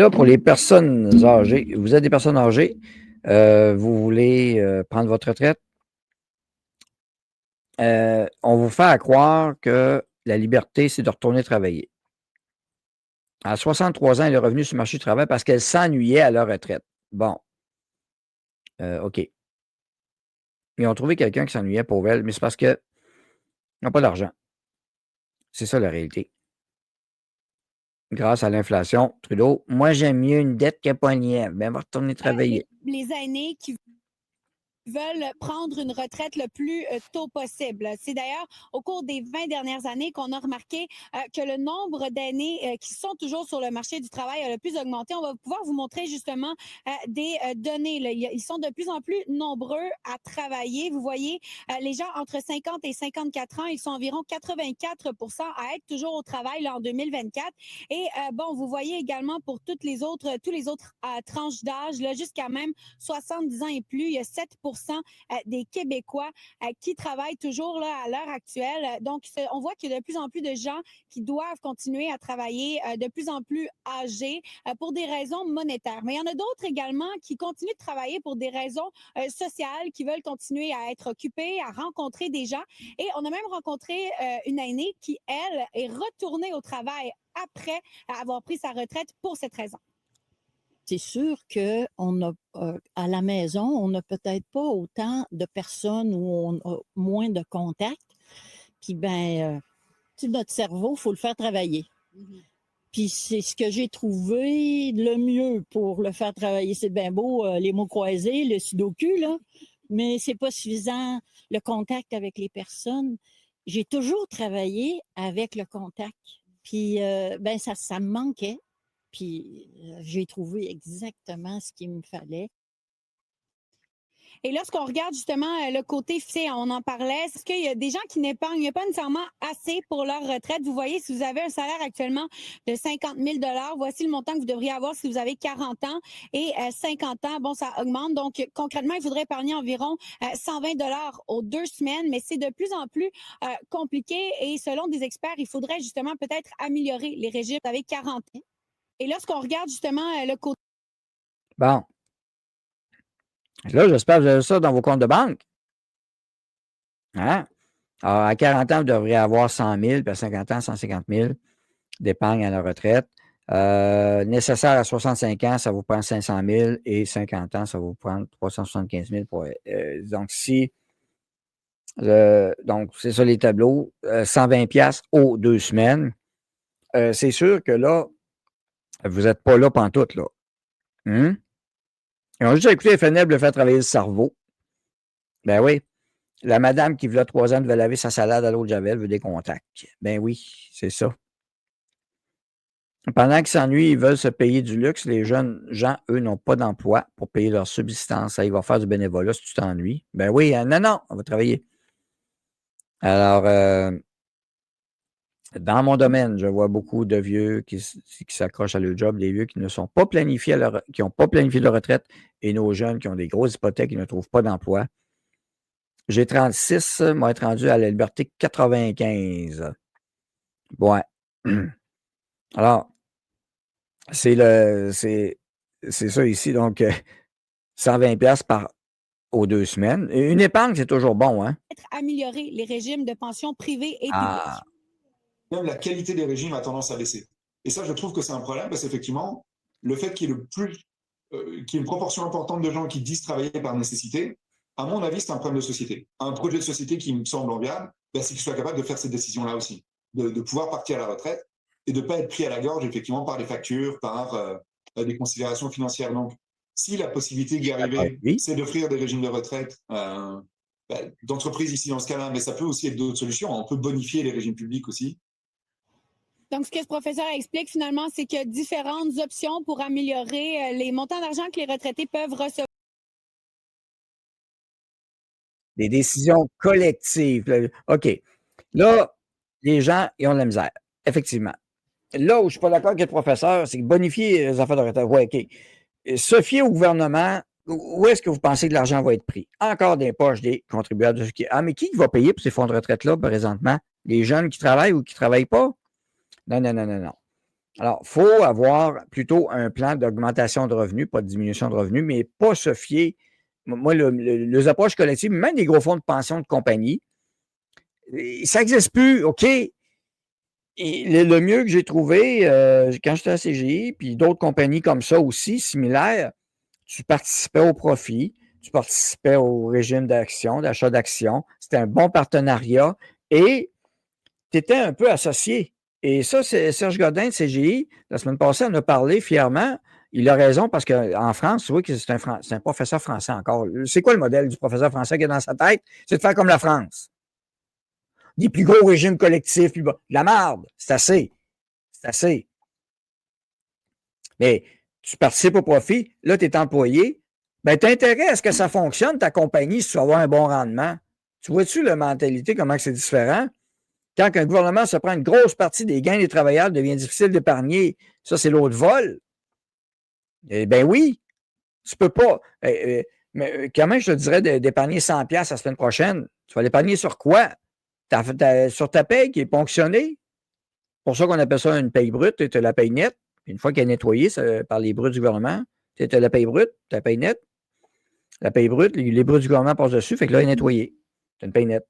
Là, pour les personnes âgées, vous êtes des personnes âgées, vous voulez prendre votre retraite, on vous fait à croire que la liberté, c'est de retourner travailler. À 63 ans, elle est revenue sur le marché du travail parce qu'elle s'ennuyait à leur retraite. Bon, OK. Ils ont trouvé quelqu'un qui s'ennuyait pour elle, mais c'est parce qu'ils n'ont pas d'argent. C'est ça la réalité. Grâce à l'inflation, Trudeau, moi j'aime mieux une dette que pas une lièvre. Ben, va retourner travailler. Les aînés qui veulent prendre une retraite le plus tôt possible. C'est d'ailleurs au cours des 20 dernières années qu'on a remarqué que le nombre d'aînés qui sont toujours sur le marché du travail a le plus augmenté. On va pouvoir vous montrer justement des données. Là. Ils sont de plus en plus nombreux à travailler. Vous voyez, les gens entre 50 et 54 ans, ils sont environ 84 à être toujours au travail là, en 2024. Et bon, vous voyez également pour tous les autres tranches d'âge, jusqu'à même 70 ans et plus, il y a 7% des Québécois qui travaillent toujours là, à l'heure actuelle. Donc, on voit qu'il y a de plus en plus de gens qui doivent continuer à travailler, de plus en plus âgés pour des raisons monétaires. Mais il y en a d'autres également qui continuent de travailler pour des raisons sociales, qui veulent continuer à être occupés, à rencontrer des gens. Et on a même rencontré une aînée qui, elle, est retournée au travail après avoir pris sa retraite pour cette raison. C'est sûr qu'on a, à la maison, on n'a peut-être pas autant de personnes où on a moins de contacts. Puis, notre cerveau, il faut le faire travailler. Mm-hmm. Puis, c'est ce que j'ai trouvé le mieux pour le faire travailler. C'est bien beau, les mots croisés, le sudoku, là, mais c'est pas suffisant. Le contact avec les personnes. J'ai toujours travaillé avec le contact. Puis, ça me manquait. Puis, j'ai trouvé exactement ce qu'il me fallait. Et lorsqu'on regarde justement le côté financier, on en parlait, est-ce qu'il y a des gens qui n'épargnent pas nécessairement assez pour leur retraite? Vous voyez, si vous avez un salaire actuellement de 50 000 voici le montant que vous devriez avoir si vous avez 40 ans et 50 ans. Bon, ça augmente. Donc, concrètement, il faudrait épargner environ 120 aux 2 semaines, mais c'est de plus en plus compliqué. Et selon des experts, il faudrait justement peut-être améliorer les régimes avec 40 ans. Et lorsqu'on regarde justement le côté... Bon. Là, j'espère que vous avez ça dans vos comptes de banque. Hein? Alors, à 40 ans, vous devriez avoir 100 000, puis à 50 ans, 150 000 d'épargne à la retraite. Nécessaire à 65 ans, ça vous prend 500 000 et 50 ans, ça vous prend 375 000. Donc, donc, c'est ça les tableaux. 120 piastres aux 2 semaines. C'est sûr que là, vous n'êtes pas là pantoute, là. Ils ont juste écouté FNL de faire travailler le cerveau. Ben oui. La madame qui, v'là 3 ans, devait laver sa salade à l'eau de Javel veut des contacts. Ben oui, c'est ça. Pendant qu'ils s'ennuient, ils veulent se payer du luxe. Les jeunes gens, eux, n'ont pas d'emploi pour payer leur subsistance. Ça, ils vont faire du bénévolat si tu t'ennuies. Ben oui, non, on va travailler. Alors, dans mon domaine, je vois beaucoup de vieux qui s'accrochent à leur job, des vieux qui ne sont pas planifiés qui n'ont pas planifié leur retraite, et nos jeunes qui ont des grosses hypothèques qui ne trouvent pas d'emploi. J'ai 36, moi, être rendu à la Liberté 95. Ouais. Alors, c'est ça ici, donc 120 pièces aux 2 semaines. Une épargne, c'est toujours bon, hein? Améliorer les régimes de pension privés et publics. Même la qualité des régimes a tendance à baisser. Et ça, je trouve que c'est un problème parce qu'effectivement, le fait qu'il y ait qu'il y ait une proportion importante de gens qui disent travailler par nécessité, à mon avis, c'est un problème de société. Un projet de société qui me semble enviable, c'est qu'il soit capable de faire cette décision-là aussi, de pouvoir partir à la retraite et de ne pas être pris à la gorge, effectivement, par les factures, par des considérations financières. Donc, si la possibilité d'y arriver, c'est d'offrir des régimes de retraite d'entreprises ici dans ce cas-là, mais ça peut aussi être d'autres solutions. On peut bonifier les régimes publics aussi. Donc, ce que ce professeur explique finalement, c'est qu'il y a différentes options pour améliorer les montants d'argent que les retraités peuvent recevoir. Des décisions collectives. OK. Là, les gens, ils ont de la misère. Effectivement. Là où je ne suis pas d'accord avec le professeur, c'est que bonifier les affaires de retraite. Oui, OK. Se fier au gouvernement, où est-ce que vous pensez que l'argent va être pris? Encore des poches des contribuables. Mais qui va payer pour ces fonds de retraite-là, présentement? Les jeunes qui travaillent ou qui ne travaillent pas? Non. Alors, il faut avoir plutôt un plan d'augmentation de revenus, pas de diminution de revenus, mais pas se fier. Moi, les approches collectives, même les gros fonds de pension de compagnie, ça n'existe plus, OK? Et le mieux que j'ai trouvé, quand j'étais à CGI, puis d'autres compagnies comme ça aussi, similaires, tu participais au profit, tu participais au régime d'action, d'achat d'actions. C'était un bon partenariat et tu étais un peu associé. Et ça, c'est Serge Godin de CGI, la semaine passée, en a parlé fièrement. Il a raison parce qu'en France, tu vois que c'est un professeur français encore. C'est quoi le modèle du professeur français qui est dans sa tête? C'est de faire comme la France. Des plus gros régimes collectifs, plus bas. La marde, c'est assez. C'est assez. Mais tu participes au profit, là, tu es employé. Ben, tu as intérêt à ce que ça fonctionne, ta compagnie, si tu vas avoir un bon rendement. Tu vois-tu la mentalité, comment c'est différent? Quand un gouvernement se prend une grosse partie des gains des travailleurs, devient difficile d'épargner. Ça, c'est l'autre vol. Eh bien oui, tu peux pas. Mais comment je te dirais d'épargner 100$ la semaine prochaine? Tu vas l'épargner sur quoi? Sur ta paye qui est ponctionnée? C'est pour ça qu'on appelle ça une paye brute, tu as la paye nette. Une fois qu'elle est nettoyée par les bruts du gouvernement, tu as la paye brute, tu as la paye nette. La paye brute, les bruts du gouvernement passent dessus, fait que là, elle est nettoyée. Tu as une paye nette.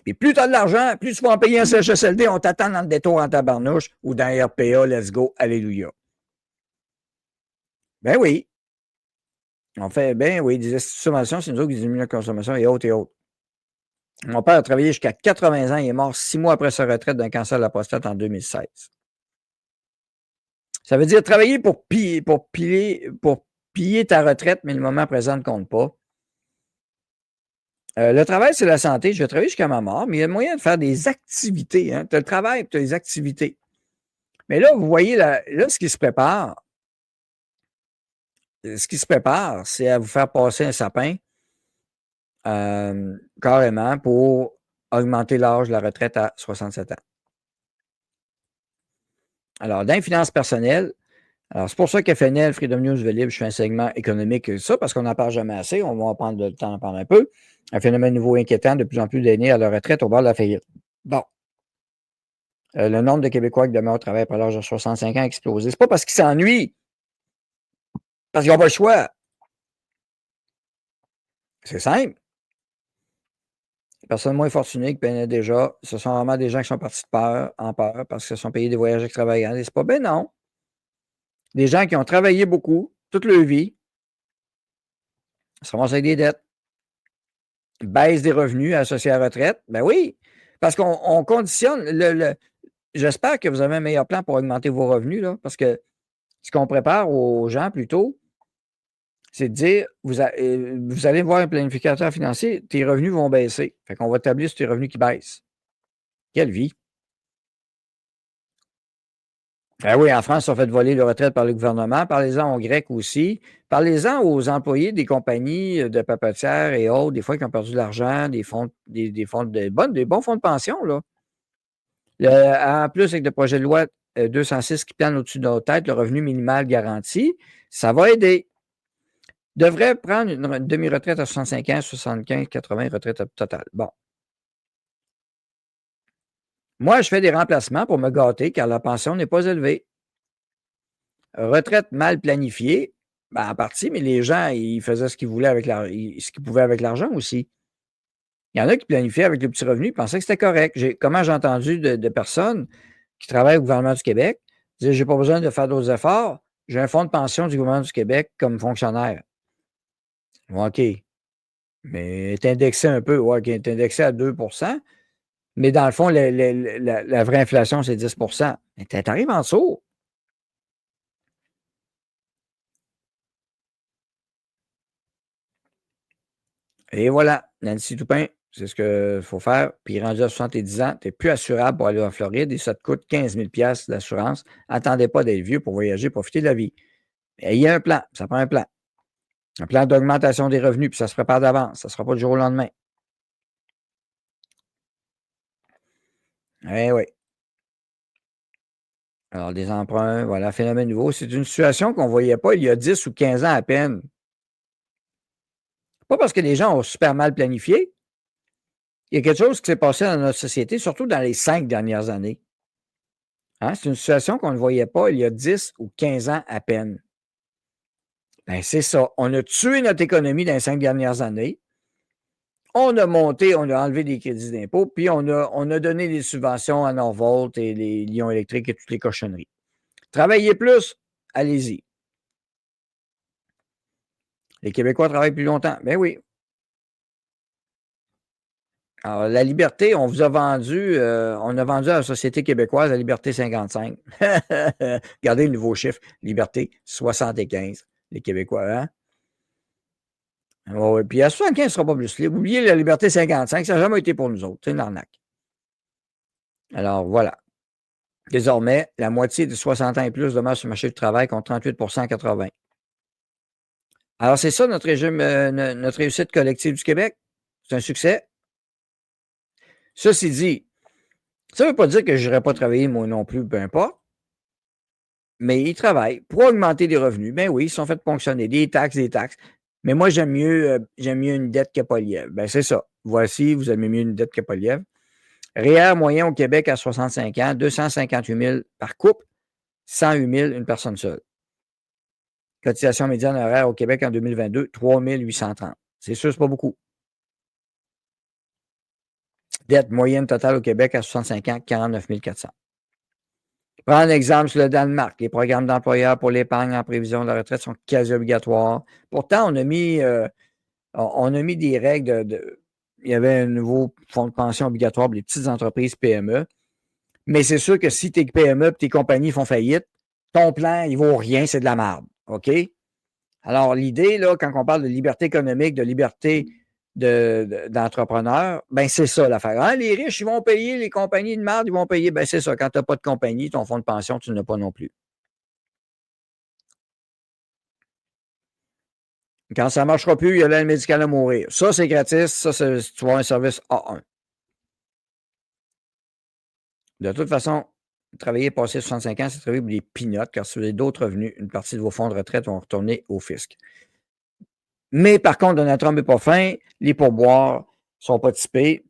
Et plus tu as de l'argent, plus tu vas en payer un CHSLD, on t'attend dans le détour en tabarnouche ou dans RPA, let's go, alléluia. Ben oui. On fait, ben oui, des subventions, c'est nous autres qui diminuent la consommation et autres et autres. Mon père a travaillé jusqu'à 80 ans, il est mort 6 mois après sa retraite d'un cancer de la prostate en 2016. Ça veut dire travailler pour piller ta retraite, mais le moment présent ne compte pas. Le travail, c'est la santé. Je vais travailler jusqu'à ma mort, mais il y a moyen de faire des activités. Hein. Tu as le travail et tu as les activités. Mais là, vous voyez, là, ce qui se prépare, c'est à vous faire passer un sapin carrément pour augmenter l'âge de la retraite à 67 ans. Alors, dans les finances personnelles, alors c'est pour ça que FNL, Freedom News, Libre, je fais un segment économique et ça, parce qu'on n'en parle jamais assez. On va prendre le temps d'en parler un peu. Un phénomène nouveau inquiétant, de plus en plus d'aînés à la retraite au bord de la faillite. Bon. Le nombre de Québécois qui demeurent au travail après l'âge de 65 ans a explosé. C'est pas parce qu'ils s'ennuient, parce qu'ils n'ont pas le choix. C'est simple. Les personnes moins fortunées qui peinaient déjà, ce sont vraiment des gens qui sont partis en peur parce qu'ils se sont payés des voyages extravagants. Et c'est pas ben non. Des gens qui ont travaillé beaucoup toute leur vie, se ramassent avec des dettes, baisse des revenus associés à la retraite. Ben oui, parce qu'on conditionne. J'espère que vous avez un meilleur plan pour augmenter vos revenus, là, parce que ce qu'on prépare aux gens plutôt, c'est de dire, vous allez voir un planificateur financier, tes revenus vont baisser. Fait qu'on va établir sur tes revenus qui baissent. Quelle vie! Ben oui, en France, ils sont fait voler leur retraite par le gouvernement. Parlez-en aux Grecs aussi. Parlez-en aux employés des compagnies de papetières et autres, des fois qui ont perdu de l'argent, des bons fonds de pension, là. En plus, avec le projet de loi 206 qui plane au-dessus de nos têtes, le revenu minimal garanti, ça va aider. Devrait prendre une demi-retraite à 65 ans, 75, 80, retraite totale. Bon. Moi, je fais des remplacements pour me gâter car la pension n'est pas élevée. Retraite mal planifiée, ben en partie, mais les gens, ils faisaient ce qu'ils voulaient ce qu'ils pouvaient avec l'argent aussi. Il y en a qui planifiaient avec le petit revenu, pensaient que c'était correct. Comment j'ai entendu de personnes qui travaillent au gouvernement du Québec disaient, j'ai pas besoin de faire d'autres efforts, j'ai un fonds de pension du gouvernement du Québec comme fonctionnaire. OK. Mais est indexé un peu, ouais, est indexé à 2 mais dans le fond, la vraie inflation, c'est 10 mais tu arrives en dessous. Et voilà, Nancy Toupin, c'est ce qu'il faut faire. Puis rendu à 70 ans, tu n'es plus assurable pour aller en Floride et ça te coûte 15 000 d'assurance. Attendez pas d'être vieux pour voyager, profiter de la vie. Mais il y a un plan, ça prend un plan. Un plan d'augmentation des revenus, puis ça se prépare d'avance. Ça ne sera pas du jour au lendemain. Eh oui. Alors, des emprunts, voilà, phénomène nouveau. C'est une situation qu'on ne voyait pas il y a 10 ou 15 ans à peine. Pas parce que les gens ont super mal planifié. Il y a quelque chose qui s'est passé dans notre société, surtout dans les 5 dernières années. Hein? C'est une situation qu'on ne voyait pas il y a 10 ou 15 ans à peine. Ben, c'est ça. On a tué notre économie dans les 5 dernières années. On a monté, on a enlevé des crédits d'impôt, puis on a donné des subventions à Norvolt et les Lions électriques et toutes les cochonneries. Travaillez plus, allez-y. Les Québécois travaillent plus longtemps. Ben oui. Alors, la liberté, on vous a vendu, on a vendu à la société québécoise la liberté 55. Regardez le nouveau chiffre, liberté 75. Les Québécois, hein? Ouais, puis à 75, ce ne sera pas plus libre. Oubliez la liberté 55, ça n'a jamais été pour nous autres. C'est une arnaque. Alors, voilà. Désormais, la moitié de 60 ans et plus demeure sur le marché du travail contre 38 en 80. Alors, c'est ça notre régime, notre réussite collective du Québec. C'est un succès. Ceci dit, ça ne veut pas dire que je n'irai pas travailler, moi non plus, peu importe. Mais ils travaillent pour augmenter des revenus. Ben oui, ils sont faits ponctionner. Des taxes, des taxes. Mais moi, j'aime mieux une dette que pas lièvre. Ben c'est ça. Voici, vous aimez mieux une dette que pas lièvre. REER moyen au Québec à 65 ans, 258 000 par couple, 108 000 une personne seule. Cotisation médiane horaire au Québec en 2022, 3 830. C'est sûr, c'est pas beaucoup. Dette moyenne totale au Québec à 65 ans, 49 400. Prends un exemple sur le Danemark. Les programmes d'employeurs pour l'épargne en prévision de la retraite sont quasi obligatoires. Pourtant, on a mis des règles il y avait un nouveau fonds de pension obligatoire pour les petites entreprises PME. Mais c'est sûr que si tes PME et tes compagnies font faillite, ton plan, il vaut rien, c'est de la merde. OK? Alors, l'idée, là, quand on parle de liberté économique, de liberté d'entrepreneur, ben c'est ça l'affaire. Hein? Les riches, ils vont payer, les compagnies de merde, ils vont payer. Ben c'est ça. Quand tu n'as pas de compagnie, ton fonds de pension, tu n'as pas non plus. Quand ça ne marchera plus, il y a l'aide médicale à mourir. Ça, c'est gratis. Ça, tu vas avoir un service A1. De toute façon, travailler passé 65 ans, c'est travailler pour des pinottes, car si vous avez d'autres revenus, une partie de vos fonds de retraite vont retourner au fisc. Mais par contre, Donald Trump n'est pas fin, les pourboires ne sont pas typés.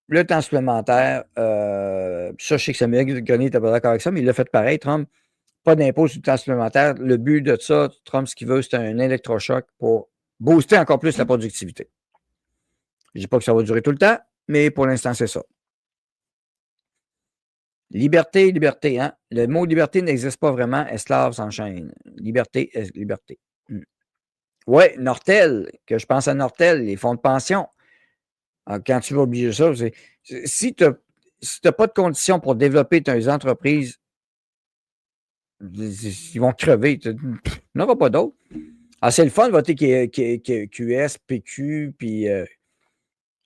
Le temps supplémentaire, ça, je sais que Samuel Grenier n'était pas d'accord avec ça, mais il l'a fait pareil, Trump. Pas d'impôt sur le temps supplémentaire. Le but de ça, Trump, ce qu'il veut, c'est un électrochoc pour booster encore plus la productivité. Je ne dis pas que ça va durer tout le temps, mais pour l'instant, c'est ça. Liberté, liberté, hein? Le mot liberté n'existe pas vraiment. Esclave s'enchaîne. Liberté, liberté. Oui, Nortel, que je pense à Nortel, les fonds de pension. Alors, quand tu vas obliger ça, si tu n'as pas de conditions pour développer tes entreprises, ils vont crever. Il n'y en aura pas d'autres. Alors, c'est le fun de voter QS, PQ, puis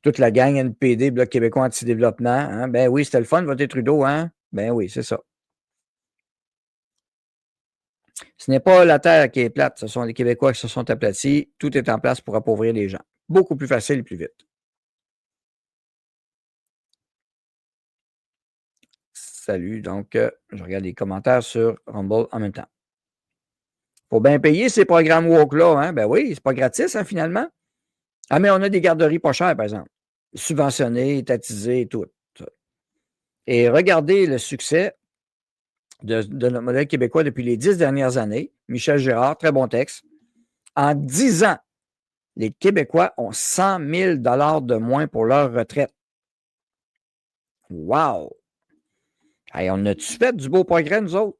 toute la gang NPD, Bloc québécois anti-développement. Hein? Ben oui, c'était le fun de voter Trudeau, hein? Ben oui, c'est ça. Ce n'est pas la terre qui est plate, ce sont les Québécois qui se sont aplatis. Tout est en place pour appauvrir les gens. Beaucoup plus facile et plus vite. Salut, donc je regarde les commentaires sur Rumble en même temps. Faut bien payer ces programmes woke-là, hein? Ben oui, c'est pas gratis, hein, finalement. Ah, mais on a des garderies pas chères, par exemple. Subventionnées, étatisées et tout. Et regardez le succès de notre modèle québécois depuis les 10 dernières années. Michel Gérard, très bon texte. En 10 ans, les Québécois ont 100 000 de moins pour leur retraite. Wow! Hey, on a-tu fait du beau progrès, nous autres?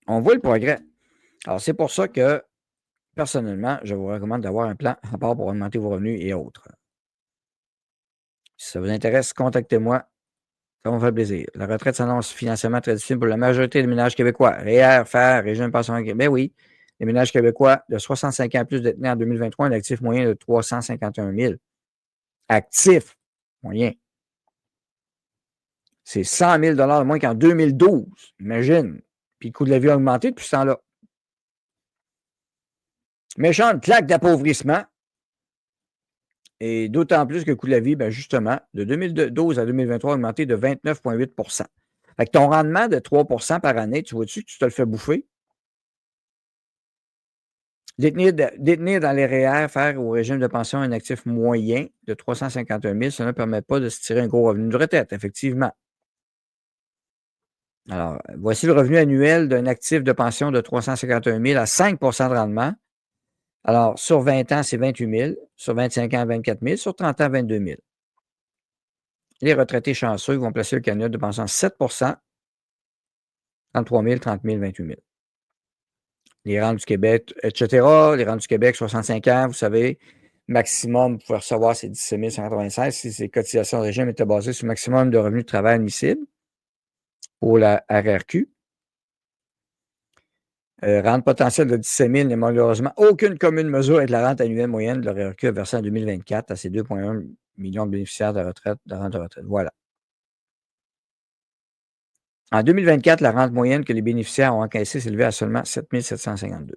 On voit le progrès. Alors, c'est pour ça que, personnellement, je vous recommande d'avoir un plan à part pour augmenter vos revenus et autres. Si ça vous intéresse, contactez-moi. Ça va me faire plaisir. La retraite s'annonce financièrement très difficile pour la majorité des ménages québécois. REER, FER, régime pension. Ben oui, les ménages québécois de 65 ans et plus détenus en 2023 un actif moyen de 351 000. Actif moyen. C'est 100 000 de moins qu'en 2012. Imagine. Puis le coût de la vie a augmenté depuis ce temps-là. Méchante claque d'appauvrissement. Et d'autant plus que le coût de la vie, ben justement, de 2012 à 2023 a augmenté de 29,8 Fait que ton rendement de 3 par année, tu vois-tu que tu te le fais bouffer? Détenir dans les REER, faire au régime de pension un actif moyen de 351 000, ça ne permet pas de se tirer un gros revenu de retraite, effectivement. Alors, voici le revenu annuel d'un actif de pension de 351 000 à 5 de rendement. Alors, sur 20 ans, c'est 28 000. Sur 25 ans, 24 000. Sur 30 ans, 22 000. Les retraités chanceux vont placer le cagnotte de pension à 7 33 000, 30 000, 28 000. Les rentes du Québec, etc. Les rentes du Québec, 65 ans, vous savez, maximum, vous pouvez recevoir, c'est 17 196 si ces cotisations de régime étaient basées sur le maximum de revenus de travail admissible pour la RRQ. Rente potentielle de 17 000 n'est malheureusement aucune commune mesure avec la rente annuelle moyenne de la RRQ versée en 2024 à ses 2,1 millions de bénéficiaires de retraite, de rente de retraite. Voilà. En 2024, la rente moyenne que les bénéficiaires ont encaissée s'est élevée à seulement 7 752.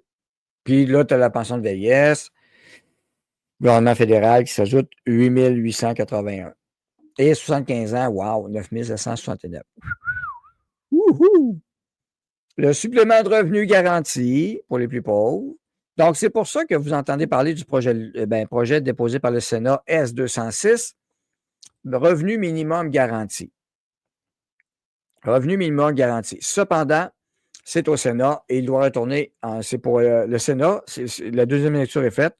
Puis là, tu as la pension de vieillesse, gouvernement fédéral qui s'ajoute 8 881. Et 75 ans, wow, 9 769. Wouhou! Le supplément de revenu garanti pour les plus pauvres. Donc, c'est pour ça que vous entendez parler du projet déposé par le Sénat S206, revenu minimum garanti. Revenu minimum garanti. Cependant, c'est au Sénat et il doit retourner. C'est pour le Sénat. La deuxième lecture est faite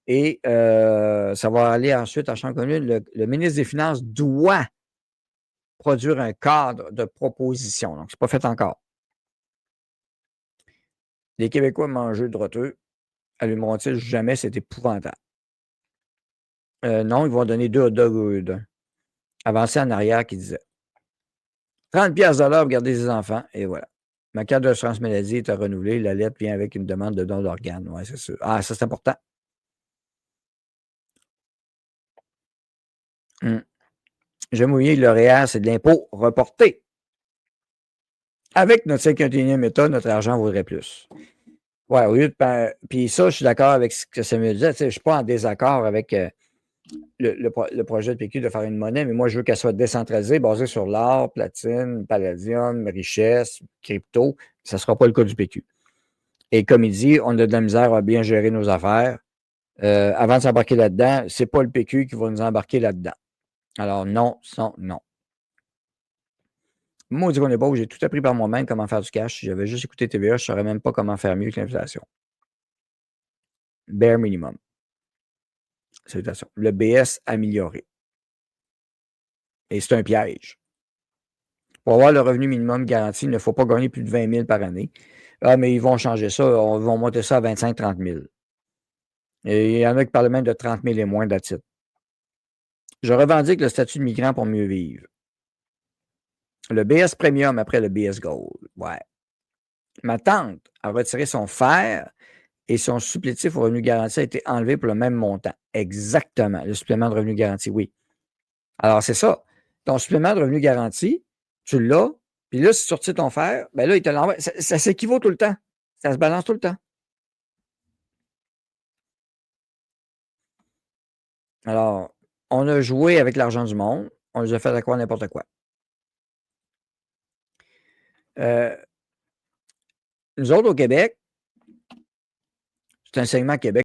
et ça va aller ensuite en Chambre commune. Le ministre des Finances doit produire un cadre de proposition. Donc, ce n'est pas fait encore. Les Québécois mangent de roteux. Allumeront-ils jamais? C'est épouvantable. Non, ils vont donner 2 hot dogs avancé en arrière qui disait 30 piastres de l'heure pour garder ses enfants. Et voilà. Ma carte d'assurance maladie est à renouveler. La lettre vient avec une demande de don d'organes. Oui, c'est sûr. Ah, ça, c'est important. J'aime oublier que le REER, c'est de l'impôt reporté. Avec notre 51e État, notre argent vaudrait plus. Oui, au lieu de. Puis ça, je suis d'accord avec ce que Samuel disait. Je ne suis pas en désaccord avec le projet de PQ de faire une monnaie, mais moi, je veux qu'elle soit décentralisée, basée sur l'or, platine, palladium, richesse, crypto. Ça ne sera pas le cas du PQ. Et comme il dit, on a de la misère à bien gérer nos affaires. Avant de s'embarquer là-dedans, ce n'est pas le PQ qui va nous embarquer là-dedans. Alors, non, non. Moi, on dit qu'on n'est pas où j'ai tout appris par moi-même comment faire du cash. Si j'avais juste écouté TVA, je ne saurais même pas comment faire mieux que l'inflation. Bare minimum. Salutations. Le BS amélioré. Et c'est un piège. Pour avoir le revenu minimum garanti, il ne faut pas gagner plus de 20 000 par année. Ah, mais ils vont changer ça. Ils vont monter ça à 25-30 000. Et il y en a qui parlent même de 30 000 et moins d'attitude. Je revendique le statut de migrant pour mieux vivre. Le BS Premium après le BS Gold. Ouais. Ma tante a retiré son fer et son supplétif au revenu garanti a été enlevé pour le même montant. Exactement. Le supplément de revenu garanti, oui. Alors, c'est ça. Ton supplément de revenu garanti, tu l'as, puis là, si tu retires ton fer, ben là, il te l'envoie. Ça s'équivaut tout le temps. Ça se balance tout le temps. Alors, on a joué avec l'argent du monde. On les a fait à quoi n'importe quoi. Nous autres, au Québec, c'est un segment Québec.